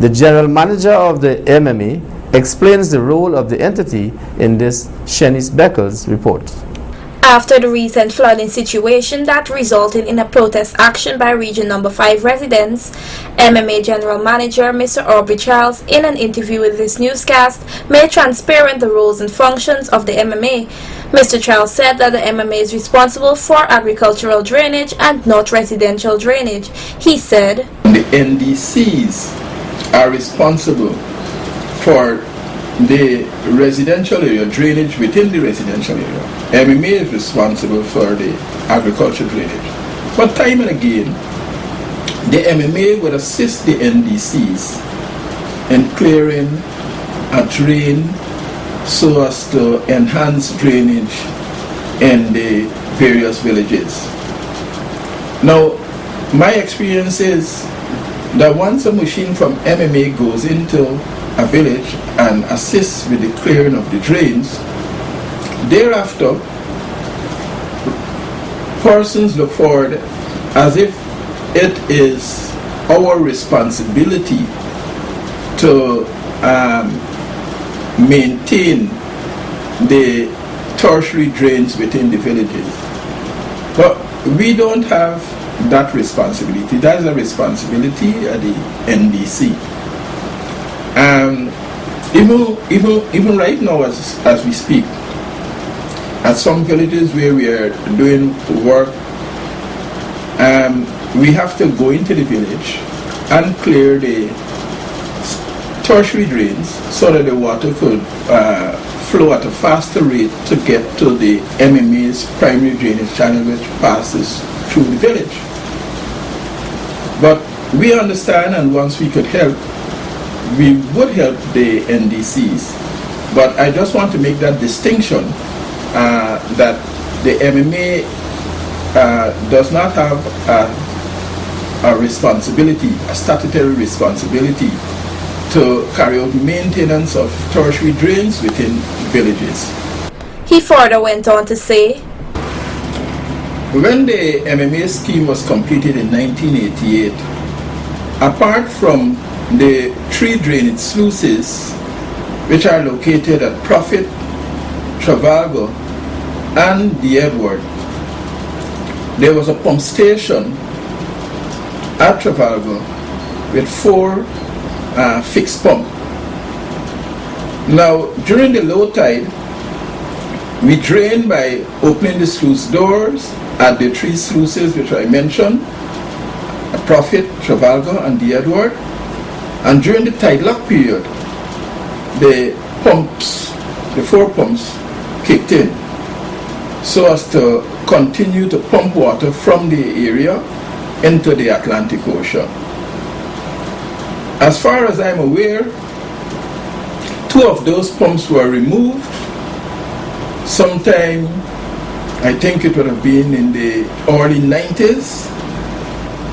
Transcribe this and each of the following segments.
The general manager of the MMA explains the role of the entity in this Shanice Beckles report. After the recent flooding situation that resulted in a protest action by Region No. 5 residents, MMA General Manager Mr. Aubrey Charles, in an interview with this newscast, made transparent the roles and functions of the MMA. Mr. Charles said that the MMA is responsible for agricultural drainage and not residential drainage. He said, "The NDCs are responsible for the residential area, drainage within the residential area. MMA is responsible for the agricultural drainage. But time and again, the MMA would assist the NDCs in clearing a drain so as to enhance drainage in the various villages. Now, my experience is that once a machine from MMA goes into a village and assists with the clearing of the drains, thereafter persons look forward as if it is our responsibility to maintain the tertiary drains within the villages. But we don't have that responsibility. That is a responsibility of the NDC. Even right now as we speak, at some villages where we are doing work, we have to go into the village and clear the tertiary drains so that the water could flow at a faster rate to get to the MMA's primary drainage channel, which passes through the village. But we understand, and once we could help, we would help the NDCs. But I just want to make that distinction that the MMA does not have a responsibility, a statutory responsibility to carry out maintenance of tertiary drains within villages. He further went on to say, when the MMA scheme was completed in 1988, apart from the 3 drainage sluices which are located at Prophet, Trafalgar and the Edward, there was a pump station at Trafalgar with 4 fixed pumps. Now during the low tide, we drain by opening the sluice doors at the 3 sluices which I mentioned, Prophet, Trafalgar and the Edward. And during the tide lock period, the 4 pumps kicked in so as to continue to pump water from the area into the Atlantic Ocean. As far as I'm aware, 2 of those pumps were removed sometime, I think it would have been in the early 90s.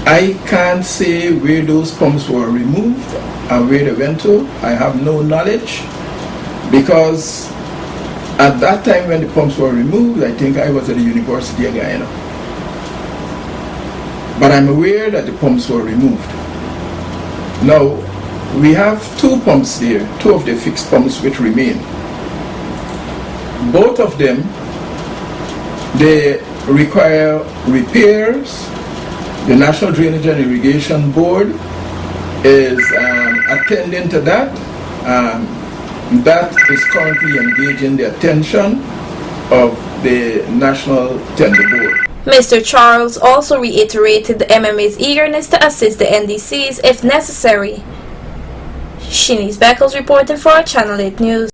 I can't say where those pumps were removed and where they went to. I have no knowledge, because at that time when the pumps were removed, I think I was at the University of Guyana. But I'm aware that the pumps were removed. Now, we have 2 pumps there, 2 of the fixed pumps which remain. Both of them, they require repairs. The National Drainage and Irrigation Board is attending to that. That is currently engaging the attention of the National Tender Board. Mr. Charles also reiterated the MMA's eagerness to assist the NDCs if necessary. Shanice Beckles reporting for Channel 8 News.